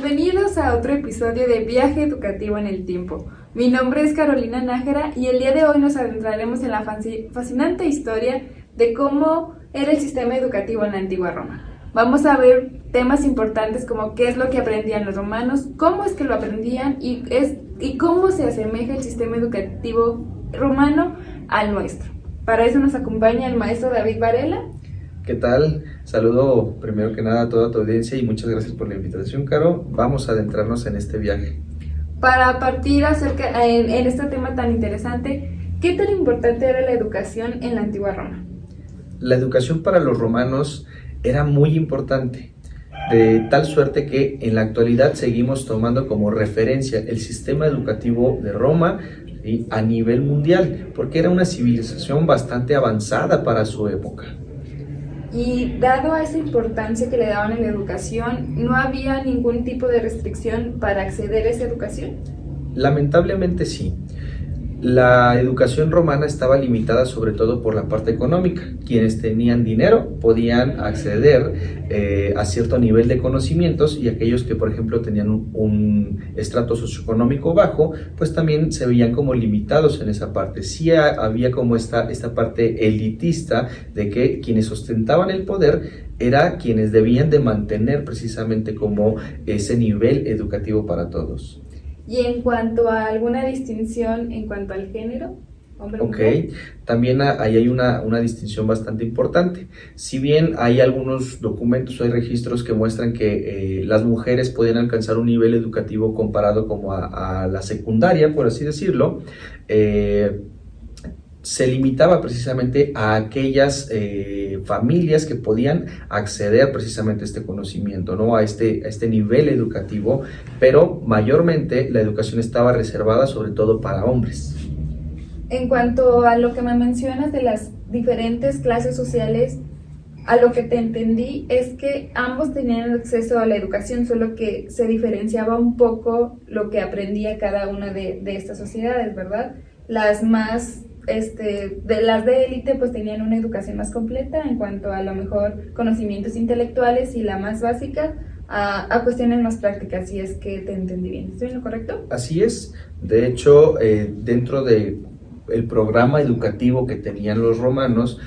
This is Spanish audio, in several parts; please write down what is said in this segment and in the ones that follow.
Bienvenidos a otro episodio de Viaje Educativo en el Tiempo. Mi nombre es Carolina Nájera y el día de hoy nos adentraremos en la fascinante historia de cómo era el sistema educativo en la antigua Roma. Vamos a ver temas importantes como qué es lo que aprendían los romanos, cómo es que lo aprendían y cómo se asemeja el sistema educativo romano al nuestro. Para eso nos acompaña el maestro David Varela. ¿Qué tal? Saludo primero que nada a toda tu audiencia y muchas gracias por la invitación, Caro. Vamos a adentrarnos en este viaje. Para partir en este tema tan interesante, ¿qué tan importante era la educación en la antigua Roma? La educación para los romanos era muy importante, de tal suerte que en la actualidad seguimos tomando como referencia el sistema educativo de Roma a nivel mundial, porque era una civilización bastante avanzada para su época. Y dado a esa importancia que le daban en la educación, ¿no había ningún tipo de restricción para acceder a esa educación? Lamentablemente sí. La educación romana estaba limitada sobre todo por la parte económica. Quienes tenían dinero podían acceder a cierto nivel de conocimientos y aquellos que, por ejemplo, tenían un estrato socioeconómico bajo, pues también se veían como limitados en esa parte. Sí había como esta parte elitista de que quienes ostentaban el poder eran quienes debían de mantener precisamente como ese nivel educativo para todos. Y en cuanto a alguna distinción en cuanto al género, hombre o mujer. También ahí hay una distinción bastante importante. Si bien hay algunos documentos o hay registros que muestran que las mujeres podían alcanzar un nivel educativo comparado como a la secundaria, por así decirlo, se limitaba precisamente a aquellas familias que podían acceder precisamente a este conocimiento, ¿no? a este nivel educativo, pero mayormente la educación estaba reservada sobre todo para hombres. En cuanto a lo que me mencionas de las diferentes clases sociales, a lo que te entendí es que ambos tenían acceso a la educación, solo que se diferenciaba un poco lo que aprendía cada una de estas sociedades, ¿verdad? Las más de las de élite pues tenían una educación más completa en cuanto a lo mejor conocimientos intelectuales y la más básica a cuestiones más prácticas, si es que te entendí bien. ¿Estoy en lo correcto? Así es. De hecho, dentro del programa educativo que tenían los romanos,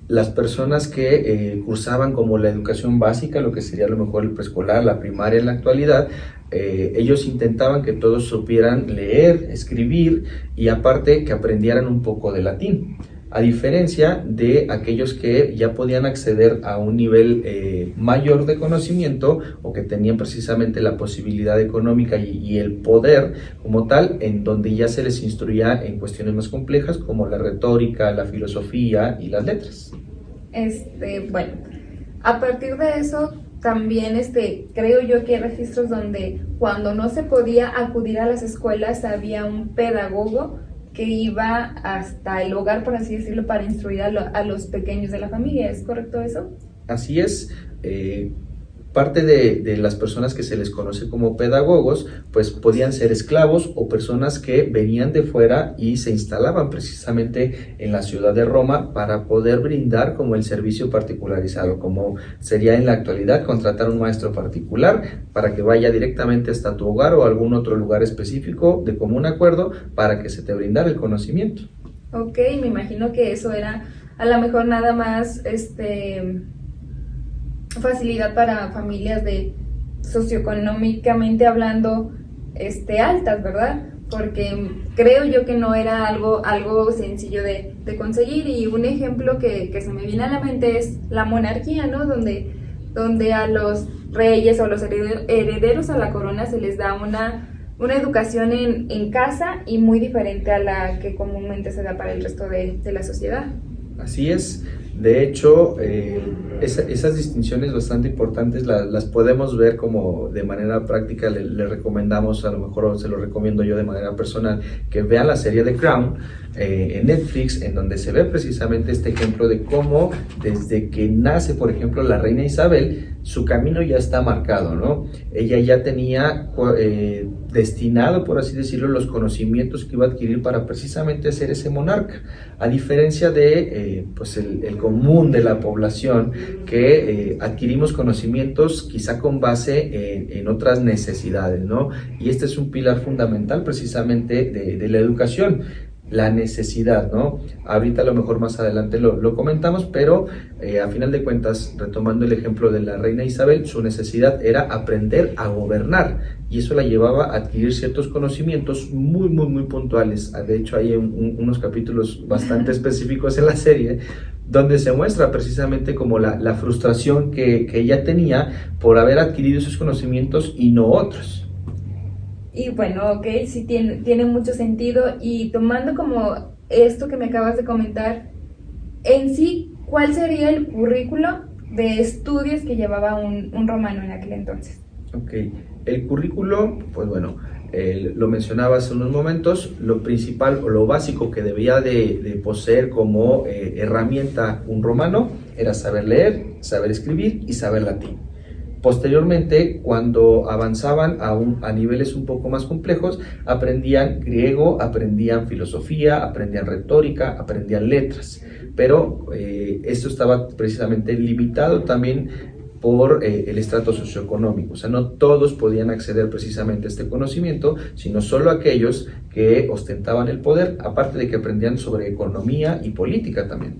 las personas que cursaban como la educación básica, lo que sería a lo mejor el preescolar, la primaria en la actualidad, ellos intentaban que todos supieran leer, escribir y aparte que aprendieran un poco de latín, a diferencia de aquellos que ya podían acceder a un nivel mayor de conocimiento o que tenían precisamente la posibilidad económica y el poder como tal, en donde ya se les instruía en cuestiones más complejas como la retórica, la filosofía y las letras. Bueno, a partir de eso también creo yo que hay registros donde cuando no se podía acudir a las escuelas había un pedagogo que iba hasta el hogar, por así decirlo, para instruir a los pequeños de la familia. ¿Es correcto eso? Así es. Parte de las personas que se les conoce como pedagogos, pues podían ser esclavos o personas que venían de fuera y se instalaban precisamente en la ciudad de Roma para poder brindar como el servicio particularizado, como sería en la actualidad contratar un maestro particular para que vaya directamente hasta tu hogar o algún otro lugar específico de común acuerdo para que se te brindara el conocimiento. Ok, me imagino que eso era a lo mejor nada más facilidad para familias de socioeconómicamente hablando altas, ¿verdad? Porque creo yo que no era algo sencillo de conseguir. Y un ejemplo que se me viene a la mente es la monarquía, ¿no? Donde a los reyes o los herederos a la corona se les da una educación en casa y muy diferente a la que comúnmente se da para el resto de la sociedad. Así es. De hecho, esas distinciones bastante importantes las podemos ver como de manera práctica. Le recomendamos, a lo mejor se lo recomiendo yo de manera personal, que vean la serie The Crown en Netflix, en donde se ve precisamente este ejemplo de cómo desde que nace, por ejemplo, la reina Isabel, su camino ya está marcado, ¿no? Ella ya tenía destinado, por así decirlo, los conocimientos que iba a adquirir para precisamente ser ese monarca, a diferencia de pues el común de la población que adquirimos conocimientos quizá con base en otras necesidades, ¿no? Y este es un pilar fundamental precisamente de la educación. La necesidad, ¿no? Ahorita a lo mejor más adelante lo comentamos, pero a final de cuentas, retomando el ejemplo de la reina Isabel, su necesidad era aprender a gobernar y eso la llevaba a adquirir ciertos conocimientos muy puntuales. De hecho, hay unos capítulos bastante específicos en la serie donde se muestra precisamente como la frustración que ella tenía por haber adquirido esos conocimientos y no otros. Y bueno, ok, sí tiene mucho sentido. Y tomando como esto que me acabas de comentar, en sí, ¿cuál sería el currículo de estudios que llevaba un romano en aquel entonces? Ok, el currículo, pues bueno, lo mencionaba hace unos momentos, lo principal o lo básico que debía de poseer como herramienta un romano era saber leer, saber escribir y saber latín. Posteriormente, cuando avanzaban a niveles un poco más complejos, aprendían griego, aprendían filosofía, aprendían retórica, aprendían letras. Pero esto estaba precisamente limitado también por el estrato socioeconómico. O sea, no todos podían acceder precisamente a este conocimiento, sino solo aquellos que ostentaban el poder, aparte de que aprendían sobre economía y política también.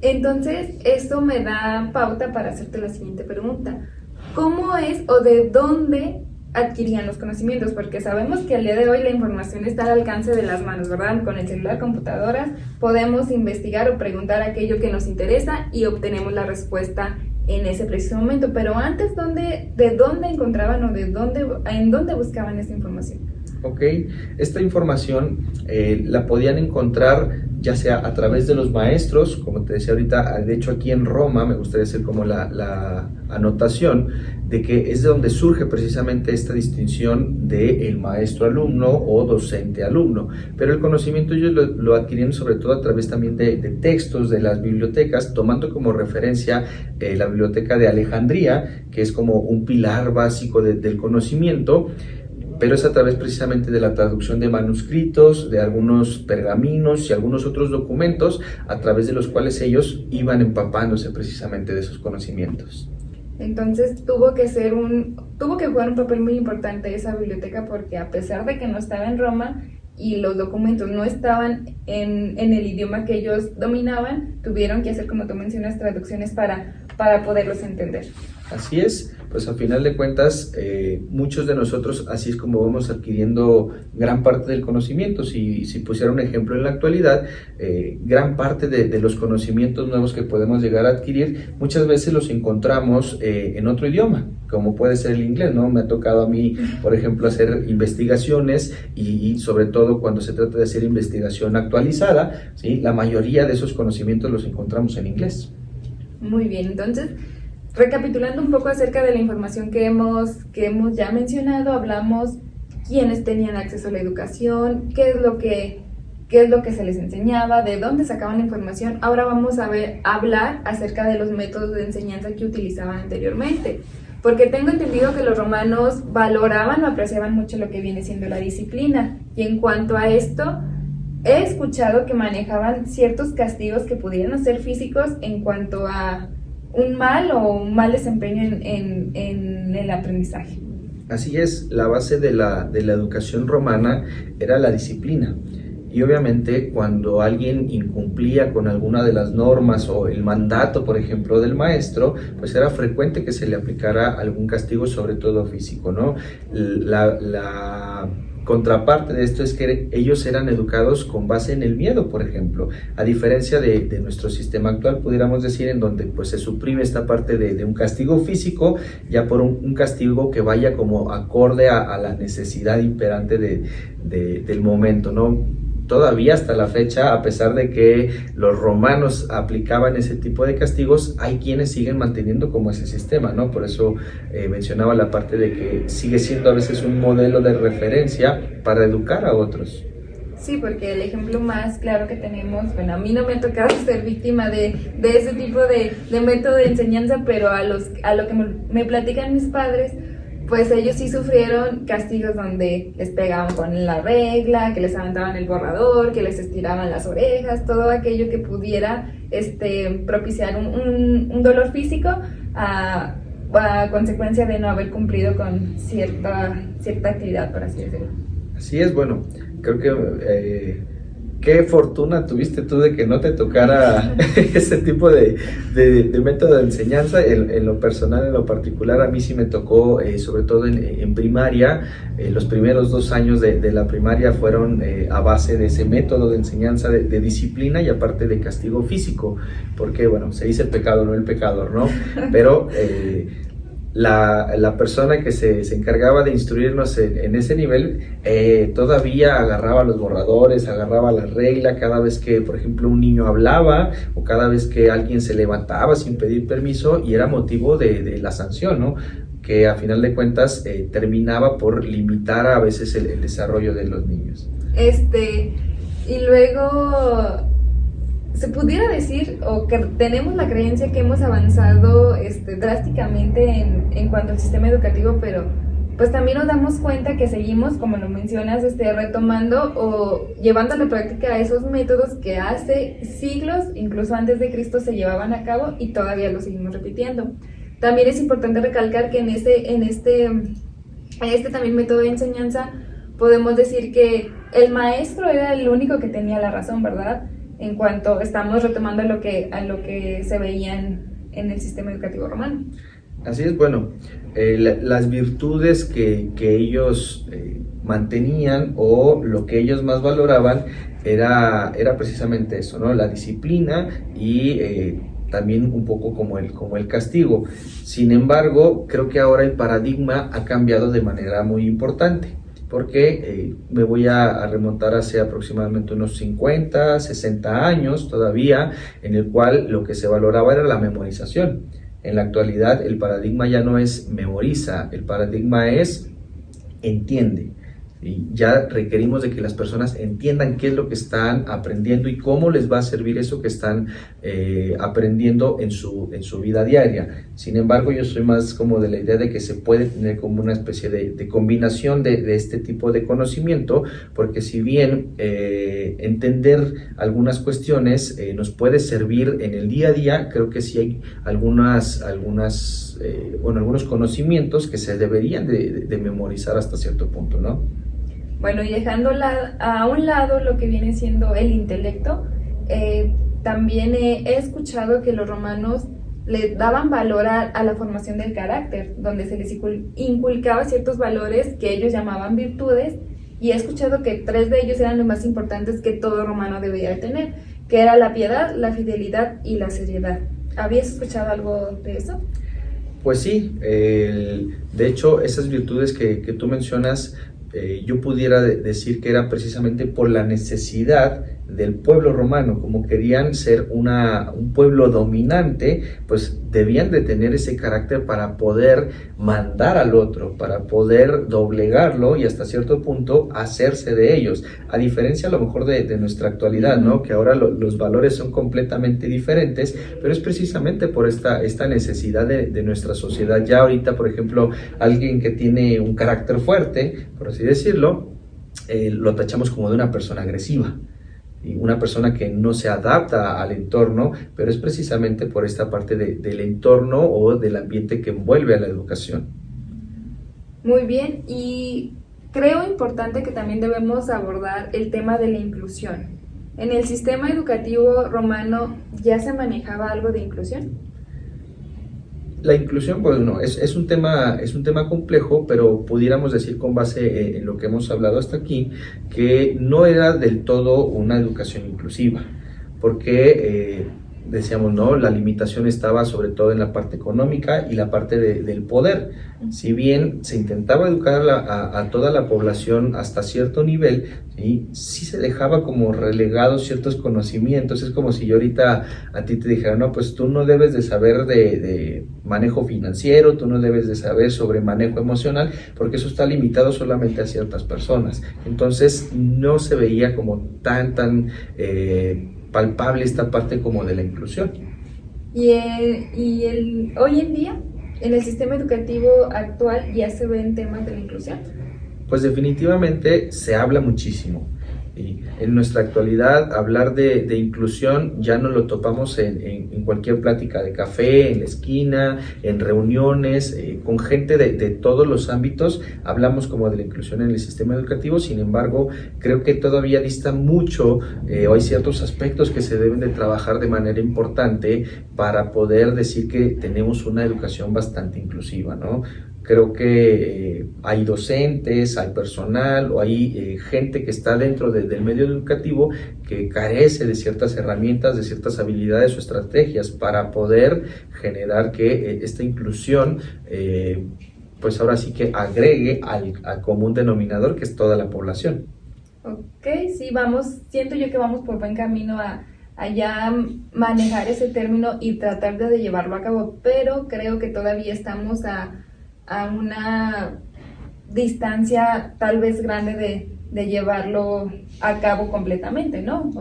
Entonces, esto me da pauta para hacerte la siguiente pregunta. ¿Cómo es o de dónde adquirían los conocimientos? Porque sabemos que al día de hoy la información está al alcance de las manos, ¿verdad? Con el celular, computadoras, podemos investigar o preguntar aquello que nos interesa y obtenemos la respuesta en ese preciso momento. Pero antes, ¿de dónde encontraban o en dónde buscaban esa información? Ok, esta información la podían encontrar ya sea a través de los maestros, como te decía ahorita, de hecho aquí en Roma, me gustaría hacer como la anotación de que es de donde surge precisamente esta distinción de el maestro-alumno o docente-alumno, pero el conocimiento ellos lo adquirían sobre todo a través también de textos de las bibliotecas, tomando como referencia la biblioteca de Alejandría, que es como un pilar básico del conocimiento, pero es a través precisamente de la traducción de manuscritos, de algunos pergaminos y algunos otros documentos, a través de los cuales ellos iban empapándose precisamente de esos conocimientos. Entonces tuvo que jugar un papel muy importante esa biblioteca, porque a pesar de que no estaba en Roma y los documentos no estaban en el idioma que ellos dominaban, tuvieron que hacer, como tú mencionas, traducciones para poderlos entender. Así es, pues a final de cuentas, muchos de nosotros así es como vamos adquiriendo gran parte del conocimiento. Si pusiera un ejemplo en la actualidad, gran parte de los conocimientos nuevos que podemos llegar a adquirir, muchas veces los encontramos en otro idioma, como puede ser el inglés, ¿no? Me ha tocado a mí, por ejemplo, hacer investigaciones y sobre todo cuando se trata de hacer investigación actualizada, ¿sí? La mayoría de esos conocimientos los encontramos en inglés. Muy bien, entonces, recapitulando un poco acerca de la información que hemos ya mencionado, hablamos quiénes tenían acceso a la educación, qué es lo que se les enseñaba, de dónde sacaban la información. Ahora vamos a hablar acerca de los métodos de enseñanza que utilizaban anteriormente, porque tengo entendido que los romanos valoraban o apreciaban mucho lo que viene siendo la disciplina, y en cuanto a esto, he escuchado que manejaban ciertos castigos que pudieran ser físicos en cuanto a un mal desempeño en el aprendizaje. Así es, la base de la educación romana era la disciplina. Y obviamente cuando alguien incumplía con alguna de las normas o el mandato, por ejemplo, del maestro, pues era frecuente que se le aplicara algún castigo, sobre todo físico, ¿no? La contraparte de esto es que ellos eran educados con base en el miedo, por ejemplo, a diferencia de nuestro sistema actual, pudiéramos decir, en donde pues se suprime esta parte de un castigo físico, ya por un castigo que vaya como acorde a la necesidad imperante del momento, ¿no? Todavía hasta la fecha, a pesar de que los romanos aplicaban ese tipo de castigos, hay quienes siguen manteniendo como ese sistema, ¿no? Por eso mencionaba la parte de que sigue siendo a veces un modelo de referencia para educar a otros. Sí, porque el ejemplo más claro que tenemos, bueno, a mí no me ha tocado ser víctima de ese tipo de método de enseñanza, pero a lo que me platican mis padres, pues ellos sí sufrieron castigos donde les pegaban con la regla, que les aventaban el borrador, que les estiraban las orejas, todo aquello que pudiera propiciar un dolor físico a consecuencia de no haber cumplido con cierta actividad, por así decirlo. Así es, bueno, creo que qué fortuna tuviste tú de que no te tocara ese tipo de método de enseñanza. En lo personal, en lo particular, a mí sí me tocó, sobre todo en primaria. Los primeros 2 años de la primaria fueron a base de ese método de enseñanza de disciplina y aparte de castigo físico, porque, bueno, se dice el pecado, no el pecador, ¿no? Pero la persona que se encargaba de instruirnos en ese nivel todavía agarraba los borradores, agarraba la regla cada vez que, por ejemplo, un niño hablaba o cada vez que alguien se levantaba sin pedir permiso, y era motivo de la sanción, ¿no? Que a final de cuentas terminaba por limitar a veces el desarrollo de los niños. Y luego se pudiera decir, o que tenemos la creencia que hemos avanzado drásticamente en cuanto al sistema educativo, pero pues también nos damos cuenta que seguimos, como lo mencionas, retomando o llevando a la práctica esos métodos que hace siglos, incluso antes de Cristo, se llevaban a cabo y todavía lo seguimos repitiendo. También es importante recalcar que en este también método de enseñanza podemos decir que el maestro era el único que tenía la razón, ¿verdad? En cuanto estamos retomando a lo que se veía en el sistema educativo romano. Así es, bueno, las virtudes que ellos mantenían o lo que ellos más valoraban era precisamente eso, ¿no? La disciplina y también un poco como el castigo. Sin embargo, creo que ahora el paradigma ha cambiado de manera muy importante, porque me voy a remontar hace aproximadamente unos 50, 60 años todavía, en el cual lo que se valoraba era la memorización. En la actualidad el paradigma ya no es memoriza, el paradigma es entiende. Y ya requerimos de que las personas entiendan qué es lo que están aprendiendo y cómo les va a servir eso que están aprendiendo en su vida diaria. Sin embargo, yo soy más como de la idea de que se puede tener como una especie de combinación de este tipo de conocimiento, porque si bien entender algunas cuestiones nos puede servir en el día a día, creo que sí hay algunos conocimientos que se deberían de memorizar hasta cierto punto, ¿no? Bueno, y dejando a un lado lo que viene siendo el intelecto, también he escuchado que los romanos le daban valor a la formación del carácter, donde se les inculcaba ciertos valores que ellos llamaban virtudes, y he escuchado que 3 de ellos eran los más importantes que todo romano debería tener, que era la piedad, la fidelidad y la seriedad. ¿Habías escuchado algo de eso? Pues sí, de hecho esas virtudes que tú mencionas, yo pudiera decir que era precisamente por la necesidad del pueblo romano. Como querían ser un pueblo dominante, pues debían de tener ese carácter para poder mandar al otro, para poder doblegarlo y hasta cierto punto hacerse de ellos, a diferencia a lo mejor de nuestra actualidad, ¿no? Que ahora los valores son completamente diferentes, pero es precisamente por esta necesidad de nuestra sociedad. Ya ahorita, por ejemplo, alguien que tiene un carácter fuerte, por así decirlo, lo tachamos como de una persona agresiva, y una persona que no se adapta al entorno, pero es precisamente por esta parte del entorno o del ambiente que envuelve a la educación. Muy bien, y creo importante que también debemos abordar el tema de la inclusión. ¿En el sistema educativo romano ya se manejaba algo de inclusión? La inclusión, bueno, es un tema complejo, pero pudiéramos decir con base en lo que hemos hablado hasta aquí, que no era del todo una educación inclusiva, porque decíamos, no, la limitación estaba sobre todo en la parte económica y la parte del poder. Si bien se intentaba educar a toda la población hasta cierto nivel, sí se dejaba como relegados ciertos conocimientos. Es como si yo ahorita a ti te dijera, no, pues tú no debes de saber de manejo financiero, tú no debes de saber sobre manejo emocional, porque eso está limitado solamente a ciertas personas. Entonces no se veía como tan palpable esta parte como de la inclusión. Hoy en día, en el sistema educativo actual, ¿ya se ven temas de la inclusión? Pues definitivamente se habla muchísimo. Y en nuestra actualidad, hablar de inclusión ya no lo topamos en cualquier plática de café, en la esquina, en reuniones, con gente de todos los ámbitos. Hablamos como de la inclusión en el sistema educativo. Sin embargo, creo que todavía dista mucho, o hay ciertos aspectos que se deben de trabajar de manera importante para poder decir que tenemos una educación bastante inclusiva, ¿no? Creo que hay docentes, hay personal o hay gente que está dentro del medio educativo que carece de ciertas herramientas, de ciertas habilidades o estrategias para poder generar que esta inclusión, pues ahora sí que agregue al común denominador, que es toda la población. Ok, sí, siento yo que vamos por buen camino a ya manejar ese término y tratar de llevarlo a cabo, pero creo que todavía estamos a una distancia tal vez grande de llevarlo a cabo completamente, ¿no?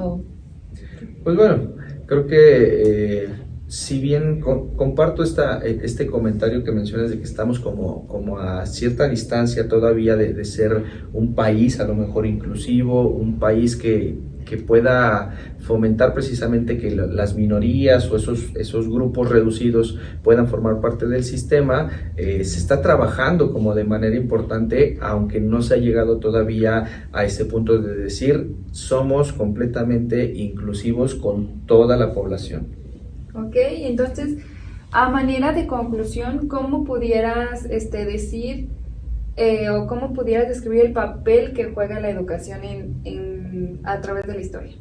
Pues bueno, creo que si bien comparto este comentario que mencionas de que estamos como a cierta distancia todavía de ser un país a lo mejor inclusivo, un país que pueda fomentar precisamente que las minorías o esos grupos reducidos puedan formar parte del sistema, se está trabajando como de manera importante, aunque no se ha llegado todavía a ese punto de decir somos completamente inclusivos con toda la población. Ok, entonces, a manera de conclusión, ¿cómo pudieras decir o cómo pudieras describir el papel que juega la educación a través de la historia?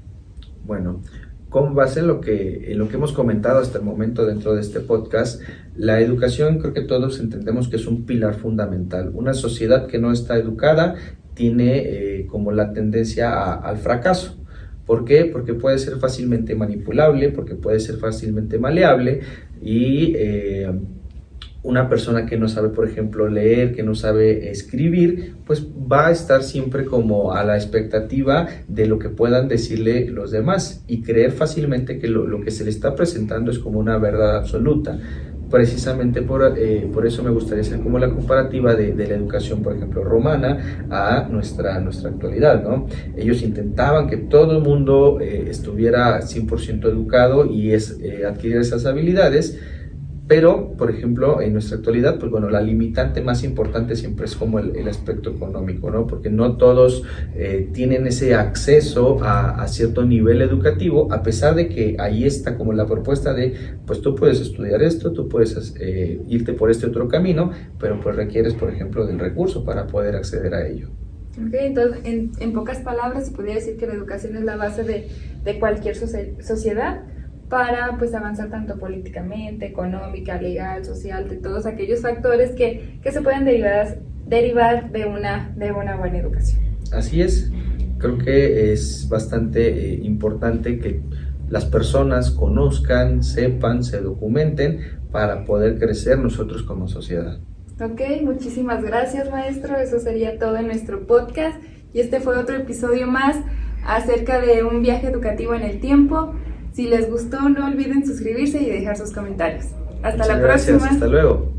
Bueno, con base en lo que hemos comentado hasta el momento dentro de este podcast, la educación creo que todos entendemos que es un pilar fundamental. Una sociedad que no está educada tiene como la tendencia al fracaso. ¿Por qué? Porque puede ser fácilmente manipulable, porque puede ser fácilmente maleable y una persona que no sabe, por ejemplo, leer, que no sabe escribir, pues va a estar siempre como a la expectativa de lo que puedan decirle los demás y creer fácilmente que lo que se le está presentando es como una verdad absoluta. Precisamente por eso me gustaría hacer como la comparativa de la educación, por ejemplo, romana a nuestra actualidad, ¿no? Ellos intentaban que todo el mundo estuviera 100% educado y adquirir esas habilidades. Pero, por ejemplo, en nuestra actualidad, pues bueno, la limitante más importante siempre es como el aspecto económico, ¿no? Porque no todos tienen ese acceso a cierto nivel educativo, a pesar de que ahí está como la propuesta de, pues tú puedes estudiar esto, tú puedes irte por este otro camino, pero pues requieres, por ejemplo, del recurso para poder acceder a ello. Ok, entonces, en pocas palabras, se podría decir que la educación es la base de cualquier sociedad, para pues avanzar tanto políticamente, económica, legal, social, de todos aquellos factores que se pueden derivar de una buena educación. Así es, creo que es bastante importante que las personas conozcan, sepan, se documenten para poder crecer nosotros como sociedad. Ok, muchísimas gracias, maestro, eso sería todo en nuestro podcast y este fue otro episodio más acerca de un viaje educativo en el tiempo. Si les gustó, no olviden suscribirse y dejar sus comentarios. Hasta la próxima. Hasta luego.